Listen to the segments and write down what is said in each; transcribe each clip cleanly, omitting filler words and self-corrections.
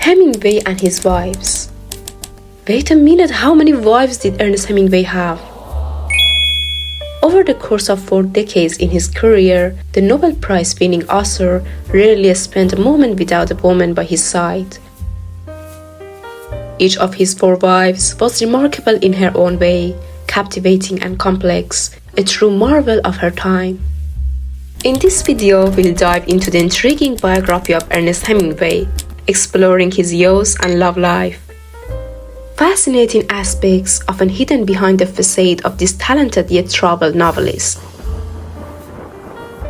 Hemingway and his wives. Wait a minute, how many wives did Ernest Hemingway have? Over the course of 4 decades in his career, the Nobel Prize-winning author rarely spent a moment without a woman by his side. Each of his 4 wives was remarkable in her own way, captivating and complex, a true marvel of her time. In this video, we'll dive into the intriguing biography of Ernest Hemingway, exploring his youth and love life. Fascinating aspects often hidden behind the facade of this talented yet troubled novelist.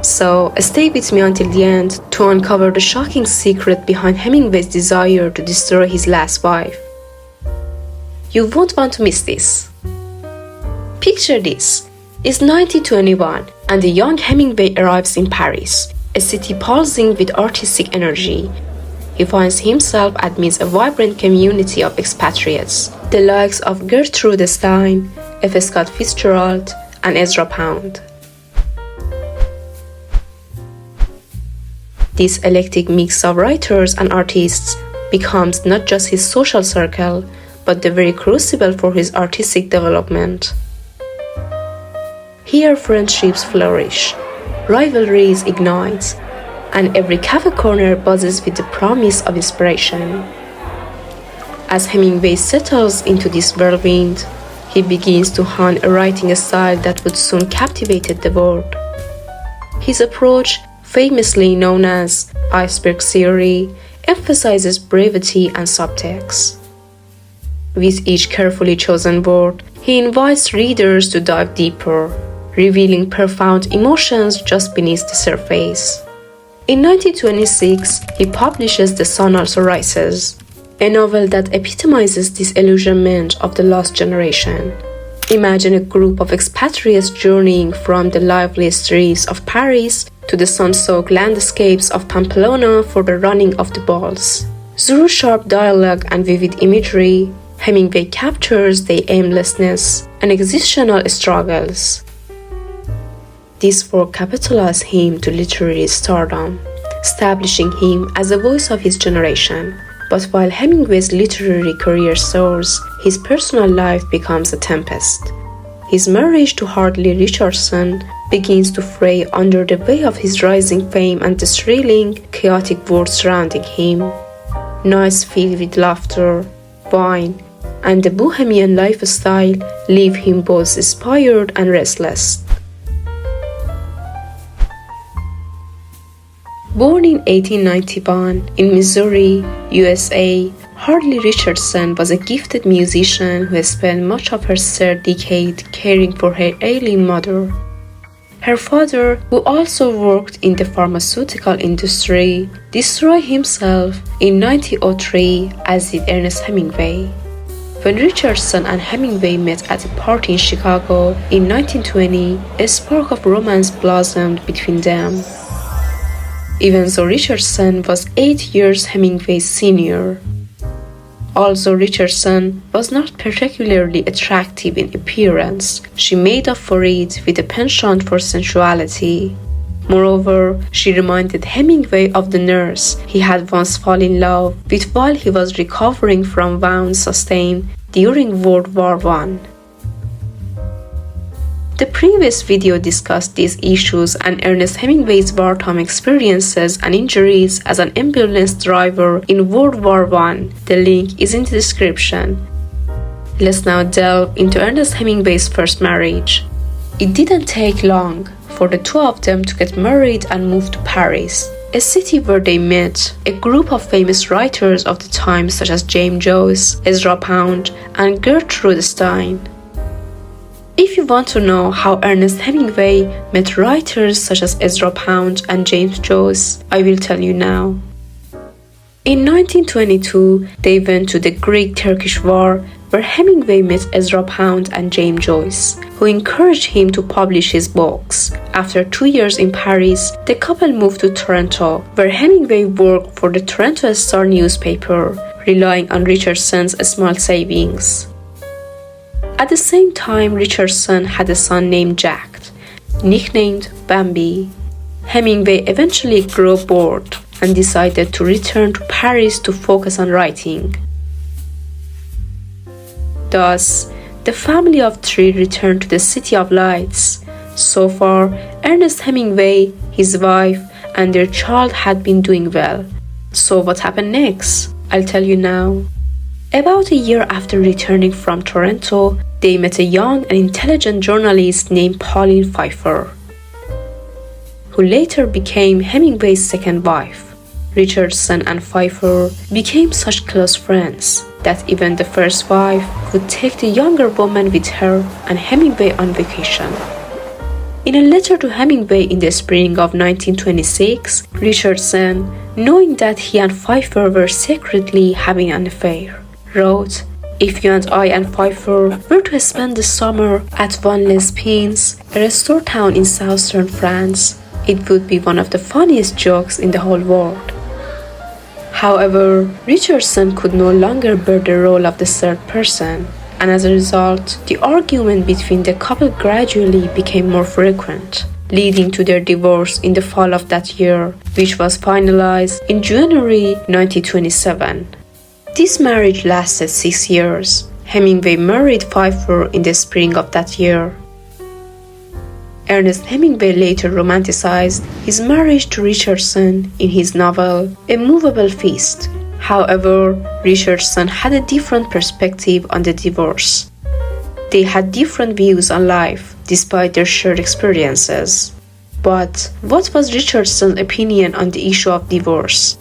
So, stay with me until the end to uncover the shocking secret behind Hemingway's desire to destroy his last wife. You won't want to miss this. Picture this. It's 1921 and the young Hemingway arrives in Paris, a city pulsing with artistic energy. He finds himself amidst a vibrant community of expatriates, the likes of Gertrude Stein, F. Scott Fitzgerald, and Ezra Pound. This eclectic mix of writers and artists becomes not just his social circle, but the very crucible for his artistic development. Here friendships flourish, rivalries ignite, and every cafe corner buzzes with the promise of inspiration. As Hemingway settles into this whirlwind, he begins to hone a writing style that would soon captivate the world. His approach, famously known as iceberg theory, emphasizes brevity and subtext. With each carefully chosen word, he invites readers to dive deeper, revealing profound emotions just beneath the surface. In 1926, he publishes The Sun Also Rises, a novel that epitomizes disillusionment of the lost generation. Imagine a group of expatriates journeying from the lively streets of Paris to the sun-soaked landscapes of Pamplona for the running of the balls. Through sharp dialogue and vivid imagery, Hemingway captures their aimlessness and existential struggles. This work capitalized him to literary stardom, establishing him as the voice of his generation. But while Hemingway's literary career soars, his personal life becomes a tempest. His marriage to Hartley Richardson begins to fray under the weight of his rising fame and the thrilling, chaotic world surrounding him. Nights filled with laughter, wine, and the bohemian lifestyle leave him both inspired and restless. Born in 1891 in Missouri, USA, Hartley Richardson was a gifted musician who spent much of her third decade caring for her ailing mother. Her father, who also worked in the pharmaceutical industry, destroyed himself in 1903, as did Ernest Hemingway. When Richardson and Hemingway met at a party in Chicago in 1920, a spark of romance blossomed between them. Even though Richardson was 8 years Hemingway's senior. Although Richardson was not particularly attractive in appearance, she made up for it with a penchant for sensuality. Moreover, she reminded Hemingway of the nurse he had once fallen in love with while he was recovering from wounds sustained during World War I. The previous video discussed these issues and Ernest Hemingway's wartime experiences and injuries as an ambulance driver in World War I. The link is in the description. Let's now delve into Ernest Hemingway's first marriage. It didn't take long for the two of them to get married and move to Paris, a city where they met a group of famous writers of the time such as James Joyce, Ezra Pound, and Gertrude Stein. If you want to know how Ernest Hemingway met writers such as Ezra Pound and James Joyce, I will tell you now. In 1922, they went to the Greek-Turkish War, where Hemingway met Ezra Pound and James Joyce, who encouraged him to publish his books. After 2 years in Paris, the couple moved to Toronto, where Hemingway worked for the Toronto Star newspaper, relying on Richardson's small savings. At the same time, Richardson had a son named Jack, nicknamed Bambi. Hemingway eventually grew bored and decided to return to Paris to focus on writing. Thus, the family of three returned to the City of Lights. So far, Ernest Hemingway, his wife, and their child had been doing well. So what happened next? I'll tell you now. About a year after returning from Toronto, they met a young and intelligent journalist named Pauline Pfeiffer, who later became Hemingway's second wife. Richardson and Pfeiffer became such close friends that even the first wife would take the younger woman with her and Hemingway on vacation. In a letter to Hemingway in the spring of 1926, Richardson, knowing that he and Pfeiffer were secretly having an affair, wrote, "If you and I and Pfeiffer were to spend the summer at Van Les Pins, a restaurant town in southern France, it would be one of the funniest jokes in the whole world." However, Richardson could no longer bear the role of the third person, and as a result, the argument between the couple gradually became more frequent, leading to their divorce in the fall of that year, which was finalized in January 1927. This marriage lasted 6 years. Hemingway married Pfeiffer in the spring of that year. Ernest Hemingway later romanticized his marriage to Richardson in his novel A Movable Feast. However, Richardson had a different perspective on the divorce. They had different views on life, despite their shared experiences. But what was Richardson's opinion on the issue of divorce?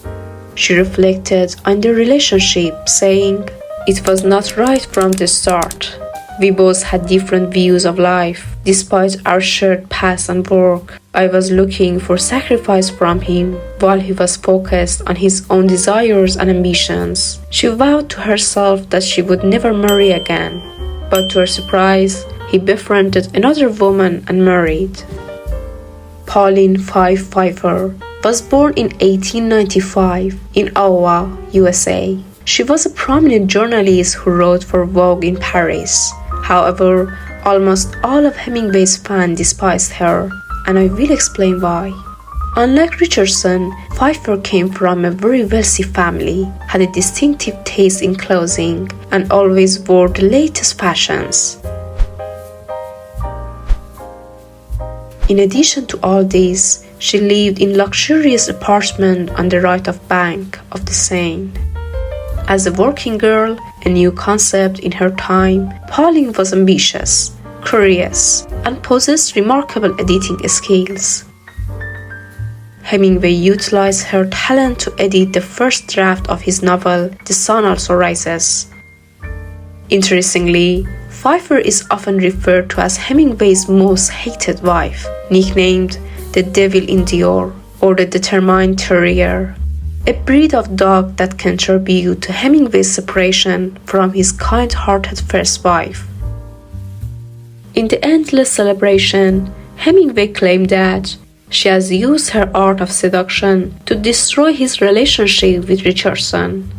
She reflected on their relationship, saying, "It was not right from the start. We both had different views of life. Despite our shared past and work, I was looking for sacrifice from him while he was focused on his own desires and ambitions. She vowed to herself that she would never marry again. But to her surprise, he befriended another woman and married." Pauline Pfeiffer was born in 1895 in Iowa, USA. She was a prominent journalist who wrote for Vogue in Paris. However, almost all of Hemingway's fans despised her, and I will explain why. Unlike Richardson, Pfeiffer came from a very wealthy family, had a distinctive taste in clothing, and always wore the latest fashions. In addition to all this, she lived in a luxurious apartment on the right of bank of the Seine. As a working girl, a new concept in her time, Pauline was ambitious, curious, and possessed remarkable editing skills. Hemingway utilized her talent to edit the first draft of his novel, The Sun Also Rises. Interestingly, Pfeiffer is often referred to as Hemingway's most hated wife, nicknamed the Devil in Dior, or the Determined Terrier, a breed of dog that contributed to Hemingway's separation from his kind-hearted first wife. In the endless celebration, Hemingway claimed that she has used her art of seduction to destroy his relationship with Richardson.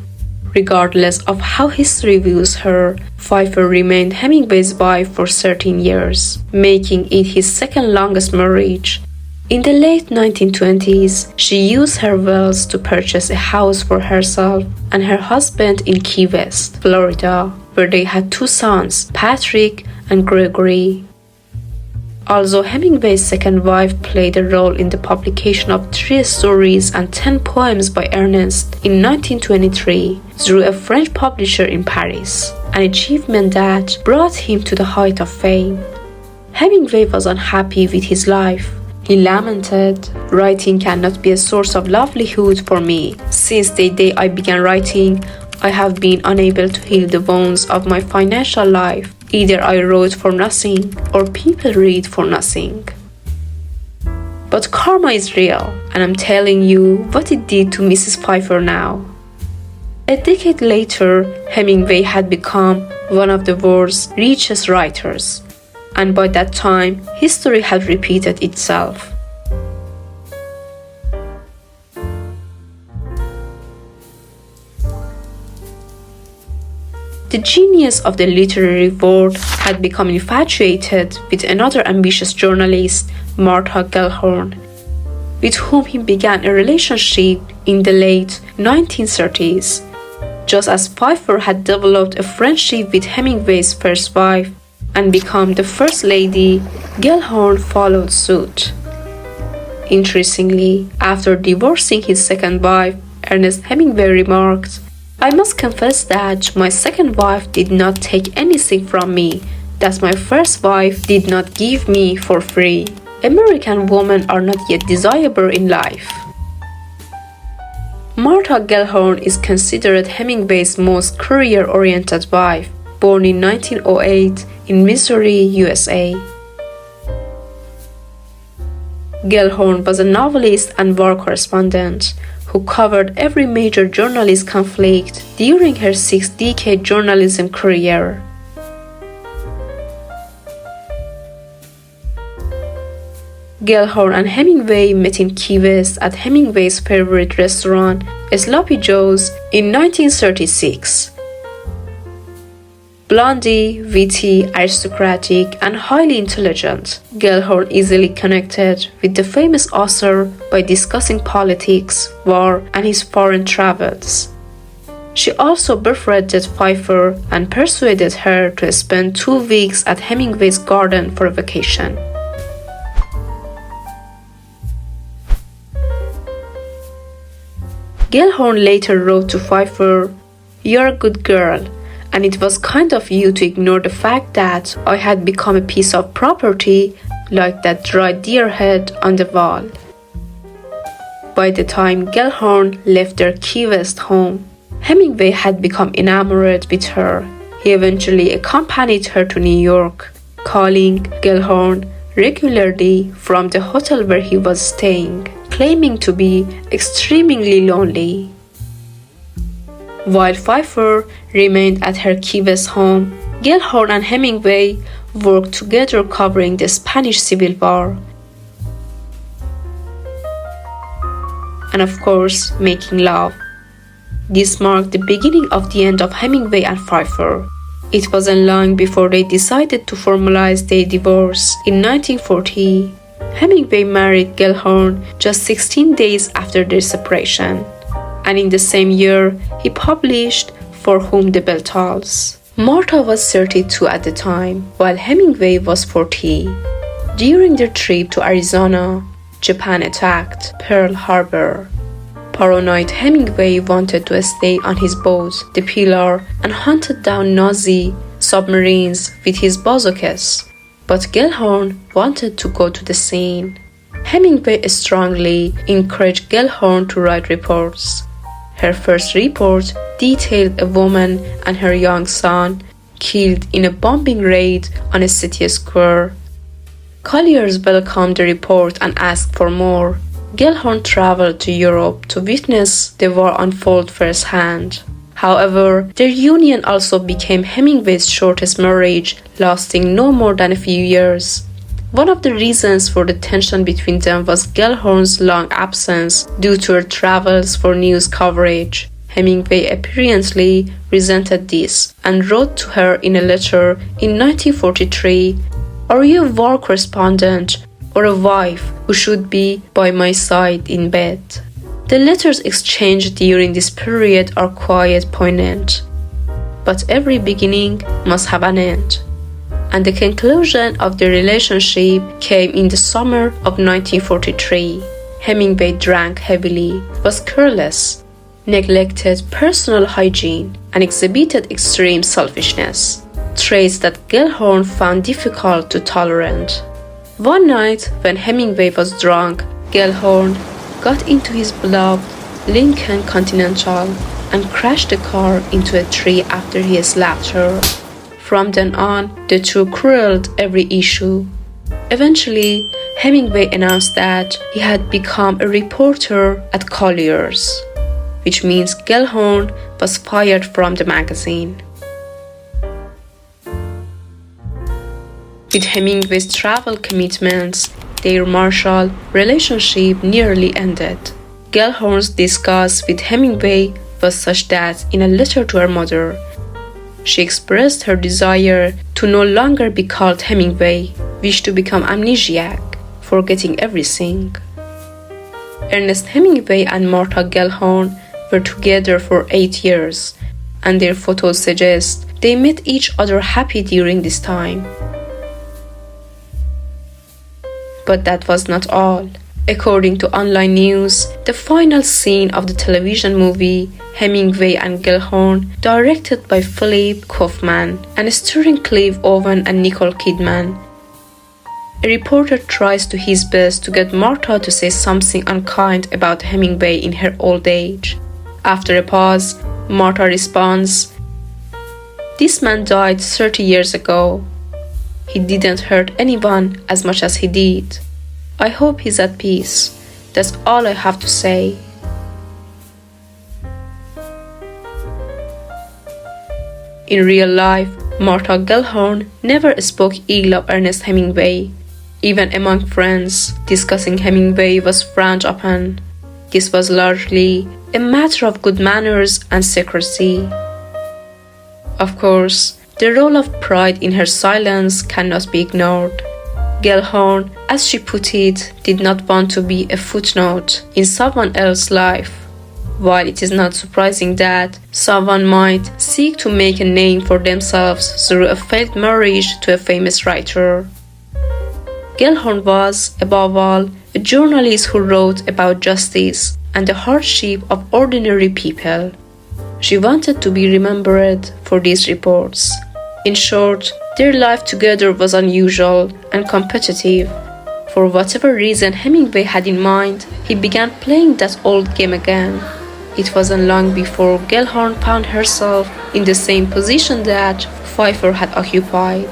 Regardless of how history views her, Pfeiffer remained Hemingway's wife for 13 years, making it his second longest marriage. In the late 1920s, she used her wealth to purchase a house for herself and her husband in Key West, Florida, where they had 2 sons, Patrick and Gregory. Although Hemingway's second wife played a role in the publication of 3 stories and 10 poems by Ernest in 1923 through a French publisher in Paris, an achievement that brought him to the height of fame, Hemingway was unhappy with his life. He lamented, "Writing cannot be a source of livelihood for me. Since the day I began writing, I have been unable to heal the wounds of my financial life. Either I wrote for nothing, or people read for nothing." But karma is real, and I'm telling you what it did to Mrs. Pfeiffer now. A decade later, Hemingway had become one of the world's richest writers, and by that time, history had repeated itself. The genius of the literary world had become infatuated with another ambitious journalist, Martha Gellhorn. with whom he began a relationship in the late 1930s. Just as Pfeiffer had developed a friendship with Hemingway's first wife and become the first lady, Gellhorn followed suit. Interestingly, after divorcing his second wife, Ernest Hemingway remarked, "I must confess that my second wife did not take anything from me that my first wife did not give me for free. American women are not yet desirable in life." Martha Gellhorn is considered Hemingway's most career-oriented wife, born in 1908 in Missouri, USA. Gellhorn was a novelist and war correspondent who covered every major journalist conflict during her six-decade journalism career. Gellhorn and Hemingway met in Key West at Hemingway's favorite restaurant, Sloppy Joe's, in 1936. Blondie, witty, aristocratic, and highly intelligent, Gellhorn easily connected with the famous author by discussing politics, war, and his foreign travels. She also befriended Pfeiffer and persuaded her to spend 2 weeks at Hemingway's garden for a vacation. Gellhorn later wrote to Pfeiffer, "You're a good girl, and it was kind of you to ignore the fact that I had become a piece of property like that dry deer head on the wall." By the time Gellhorn left their Key West home, Hemingway had become enamored with her. He eventually accompanied her to New York, calling Gellhorn regularly from the hotel where he was staying, claiming to be extremely lonely. While Pfeiffer remained at her Key West home, Gellhorn and Hemingway worked together covering the Spanish Civil War, and of course, making love. This marked the beginning of the end of Hemingway and Pfeiffer. It wasn't long before they decided to formalize their divorce in 1940. Hemingway married Gellhorn just 16 days after their separation, and in the same year, he published For Whom the Bell Tolls. Martha was 32 at the time, while Hemingway was 40. During their trip to Arizona, Japan attacked Pearl Harbor. Paranoid Hemingway wanted to stay on his boat, the Pillar, and hunted down Nazi submarines with his bazookas. But Gellhorn wanted to go to the scene. Hemingway strongly encouraged Gellhorn to write reports. Her first report detailed a woman and her young son killed in a bombing raid on a city square. Colliers welcomed the report and asked for more. Gellhorn traveled to Europe to witness the war unfold firsthand. However, their union also became Hemingway's shortest marriage, lasting no more than a few years. One of the reasons for the tension between them was Gellhorn's long absence due to her travels for news coverage. Hemingway apparently resented this and wrote to her in a letter in 1943, "Are you a war correspondent or a wife who should be by my side in bed?" The letters exchanged during this period are quite poignant. But every beginning must have an end, and the conclusion of the relationship came in the summer of 1943. Hemingway drank heavily, was careless, neglected personal hygiene, and exhibited extreme selfishness, traits that Gellhorn found difficult to tolerate. One night, when Hemingway was drunk, Gellhorn got into his beloved Lincoln Continental and crashed the car into a tree after he slapped her. From then on, the two quarreled every issue. Eventually, Hemingway announced that he had become a reporter at Collier's, which means Gellhorn was fired from the magazine. With Hemingway's travel commitments, their marital relationship nearly ended. Gellhorn's disgust with Hemingway was such that, in a letter to her mother, she expressed her desire to no longer be called Hemingway, wished to become amnesiac, forgetting everything. Ernest Hemingway and Martha Gellhorn were together for 8 years, and their photos suggest they met each other happy during this time. But that was not all. According to online news, the final scene of the television movie Hemingway and Gellhorn, directed by Philip Kaufman and starring Clive Owen and Nicole Kidman, a reporter tries to his best to get Martha to say something unkind about Hemingway in her old age. After a pause, Martha responds, "This man died 30 years ago. He didn't hurt anyone as much as he did. I hope he's at peace. That's all I have to say." In real life, Martha Gellhorn never spoke ill of Ernest Hemingway. Even among friends, discussing Hemingway was frowned upon. This was largely a matter of good manners and secrecy. Of course, the role of pride in her silence cannot be ignored. Gellhorn, as she put it, did not want to be a footnote in someone else's life. While it is not surprising that someone might seek to make a name for themselves through a failed marriage to a famous writer, Gellhorn was, above all, a journalist who wrote about justice and the hardship of ordinary people. She wanted to be remembered for these reports. In short, their life together was unusual and competitive. For whatever reason Hemingway had in mind, he began playing that old game again. It wasn't long before Gellhorn found herself in the same position that Pfeiffer had occupied,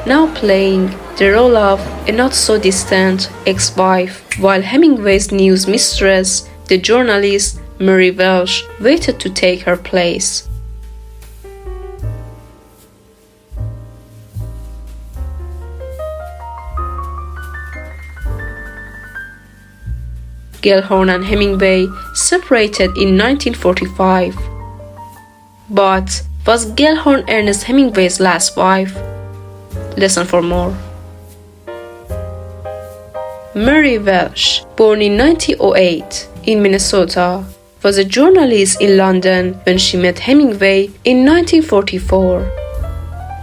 now playing the role of a not-so-distant ex-wife, while Hemingway's new mistress, the journalist Mary Welsh, waited to take her place. Gellhorn and Hemingway separated in 1945. But was Gellhorn Ernest Hemingway's last wife? Listen for more. Mary Welsh, born in 1908 in Minnesota, was a journalist in London when she met Hemingway in 1944.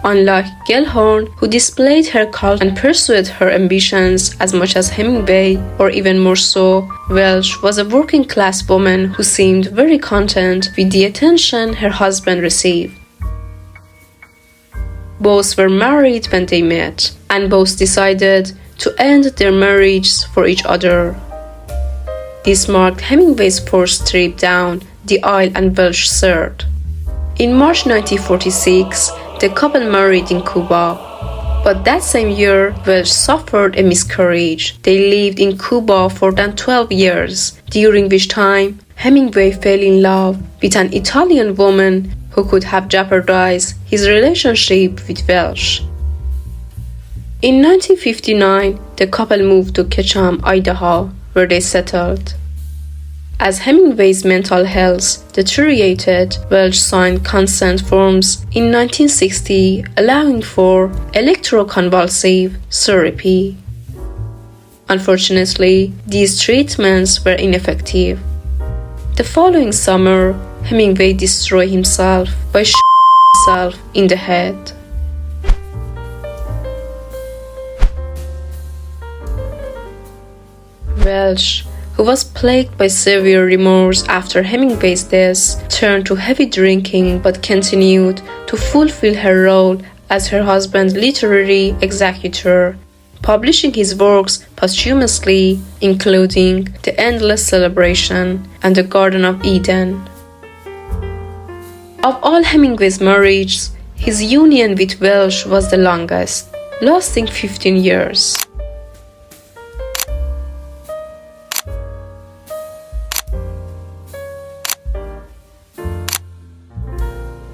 Unlike Gellhorn, who displayed her cult and pursued her ambitions as much as Hemingway, or even more so, Welsh was a working-class woman who seemed very content with the attention her husband received. Both were married when they met, and both decided to end their marriages for each other. This marked Hemingway's fourth trip down the aisle and Welsh's third. In March 1946, the couple married in Cuba. But that same year, Welsh suffered a miscarriage. They lived in Cuba for than 12 years, during which time Hemingway fell in love with an Italian woman who could have jeopardized his relationship with Welsh. In 1959, the couple moved to Ketchum, Idaho, where they settled. As Hemingway's mental health deteriorated, Welsh signed consent forms in 1960 allowing for electroconvulsive therapy. Unfortunately, these treatments were ineffective. The following summer, Hemingway destroyed himself by shooting himself in the head. Welsh, who was plagued by severe remorse after Hemingway's death, turned to heavy drinking but continued to fulfill her role as her husband's literary executor, publishing his works posthumously, including The Endless Celebration and The Garden of Eden. Of all Hemingway's marriages, his union with Welsh was the longest, lasting 15 years.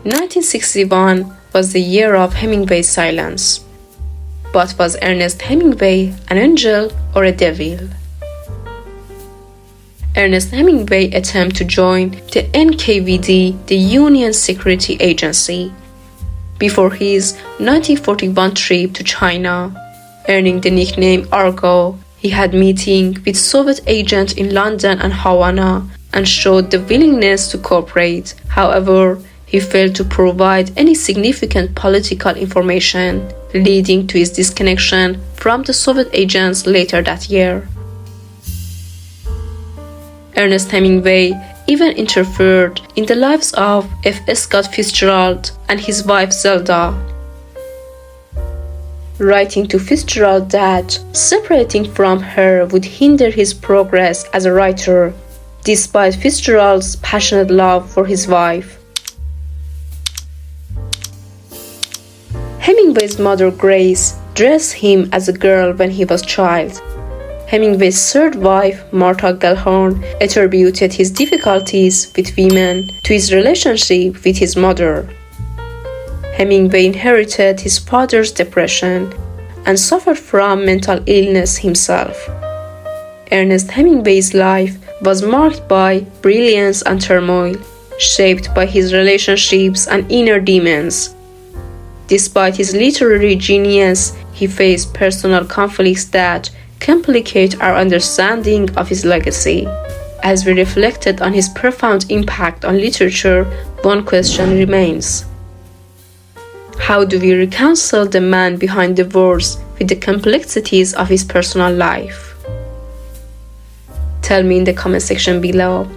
1961 was the year of Hemingway's silence. But was Ernest Hemingway an angel or a devil? Ernest Hemingway attempted to join the NKVD, the Union Security Agency, before his 1941 trip to China. Earning the nickname Argo, He had meetings with Soviet agents in London and Havana and showed the willingness to cooperate. However, he failed to provide any significant political information, leading to his disconnection from the Soviet agents later that year. Ernest Hemingway even interfered in the lives of F. Scott Fitzgerald and his wife Zelda, writing to Fitzgerald that separating from her would hinder his progress as a writer, despite Fitzgerald's passionate love for his wife. Hemingway's mother Grace dressed him as a girl when he was a child. Hemingway's third wife, Martha Gellhorn, attributed his difficulties with women to his relationship with his mother. Hemingway inherited his father's depression and suffered from mental illness himself. Ernest Hemingway's life was marked by brilliance and turmoil, shaped by his relationships and inner demons. Despite his literary genius, he faced personal conflicts that complicate our understanding of his legacy. As we reflected on his profound impact on literature, one question remains. How do we reconcile the man behind the words with the complexities of his personal life? Tell me in the comment section below.